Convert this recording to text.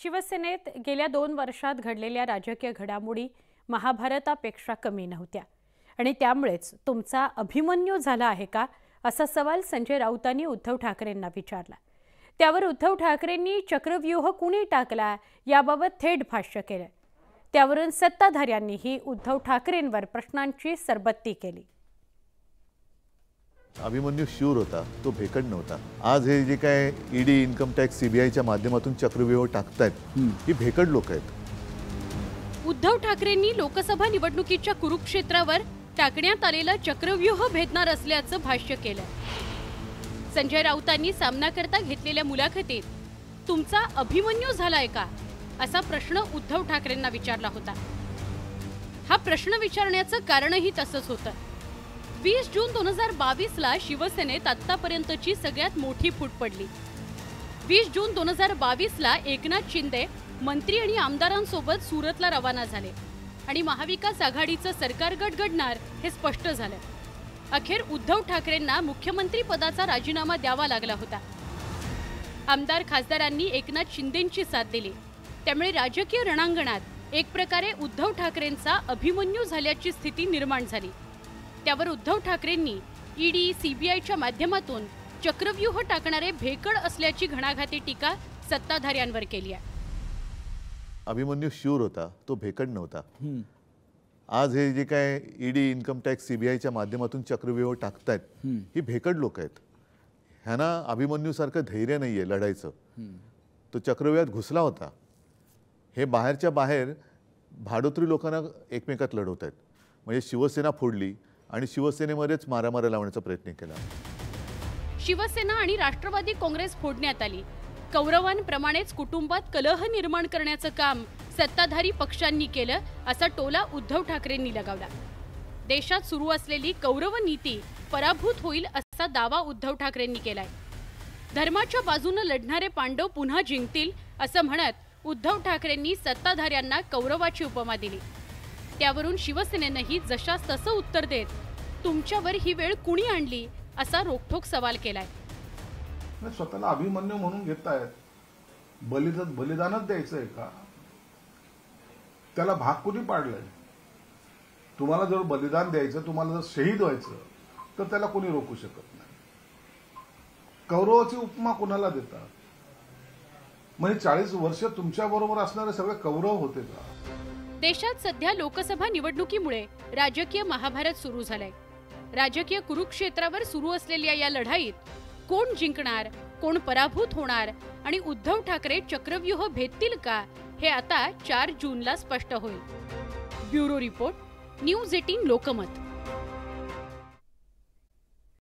शिवसेनेत गेल्या 2 वर्षात घडलेल्या राजकीय घडामोडी महाभारतापेक्षा कमी नव्हत्या आणि त्यामुळेच तुमचा अभिमन्यू झाला आहे का असा सवाल संजय राऊतांनी उद्धव ठाकरेंना विचारला। त्यावर उद्धव ठाकरेंनी चक्रव्यूह कुणी टाकला याबाबत थेट भाष्य केले। त्यावरून सत्ताधाऱ्यांनीही उद्धव ठाकरेंवर प्रश्नांची सरबत्ती केली। अभिमन्यू शूर होता, तो भेकड नव्हता। आज हे जे काय ईडी इन्कम टॅक्स सीबीआयच्या माध्यमातून चक्रव्यूह टाकतायत ही भेकड लोक आहेत। उद्धव ठाकरेंनी लोकसभा निवडणुकीच्या कुरुक्षेत्रावर टाकण्यात आलेला चक्रव्यूह भेदणार असल्याचं भाष्य केलं। संजय राऊतांनी सामनाकरता घेतलेल्या मुलाखतीत तुमचा अभिमन्यू झालाय का असा प्रश्न उद्धव ठाकरेंना विचारला होता। हा प्रश्न विचारण्याचं कारणही तसंच होतं। 20 जून 2022 ला शिवसेनेत आतापर्यंतची सगळ्यात मोठी फूट पडली। 20 जून 2022 ला एकनाथ शिंदे मंत्री आणि आमदारांसोबत सुरतला रवाना झाले आणि महाविकास आघाडीचं सरकार गडगडणार हे स्पष्ट झालं। अखेर उद्धव ठाकरेंना मुख्यमंत्री पदाचा राजीनामा द्यावा लागला होता। आमदार खासदारांनी एकनाथ शिंदेंची साथ दिली, त्यामुळे राजकीय रणांगणात एक प्रकारे उद्धव ठाकरेंचा अभिमन्यू झाल्याची स्थिती निर्माण झाली। त्यावर उद्धव ठाकरेंनी ईडी सीबीआयच्या माध्यमातून चक्रव्यूह टाकणारे भेकड असल्याची घणाघाती टीका सत्ताधाऱ्यांवर केली आहे। अभिमन्यू शूर होता, तो भेकड नव्हता। आज हे जे काय ईडी इन्कम टॅक्स सीबीआयच्या माध्यमातून चक्रव्यूह टाकतायत ही भेकड लोक आहेत। ह्यांना अभिमन्यू सारखं धैर्य नाहीये लढायचं। तो चक्रव्यूहात घुसला होता। हे बाहेरच्या बाहेर भाडोत्री लोकांना एकमेकात लढवत आहेत। म्हणजे शिवसेना फोडली आणि शिवसेनेमध्येच मारामारी लावण्याचा प्रयत्न केला। शिवसेना आणि राष्ट्रवादी काँग्रेस फोडण्यात आली। कौरवांप्रमाणेच कुटुंबात कलह निर्माण करण्याचं काम सत्ताधारी पक्षांनी केलं असा टोला उद्धव ठाकरेंनी लगावला। देशात सुरू असलेली कौरव नीती पराभूत होईल असा दावा उद्धव ठाकरेंनी केलाय। धर्माच्या बाजूने लढणारे पांडव पुन्हा जिंकतील असं म्हणत उद्धव ठाकरेंनी सत्ताधाऱ्यांना कौरवाची उपमा दिली। त्यावरून शिवसेनेनेही जशास तसं उत्तर देत तुमच्यावर ही वेळ कुणी आणली असा रोखठोक सवाल केलाय। स्वतःला अभिमन्यू म्हणून घेतायत, बलिदानच द्यायचंय का? त्याला भाग कुणी पाडलंय? तुम्हाला जर बलिदान द्यायचं, तुम्हाला जर शहीद व्हायचं तर त्याला कोणी रोखू शकत नाही। कौरवाची उपमा कुणाला देतात? म्हणजे 40 वर्ष तुमच्या बरोबर असणारे सगळे कौरव होते का? देशात सध्या लोकसभा निवडणुकीमुळे राजकीय महाभारत सुरू झालंय। राजकीय कुरुक्षेत्रावर सुरू असलेल्या या लढाईत कोण जिंकणार, कोण पराभूत होणार आणि उद्धव ठाकरे चक्रव्यूह भेदतील का हे आता 4 जूनला स्पष्ट होईल। Bureau report, news 18 Lokmat.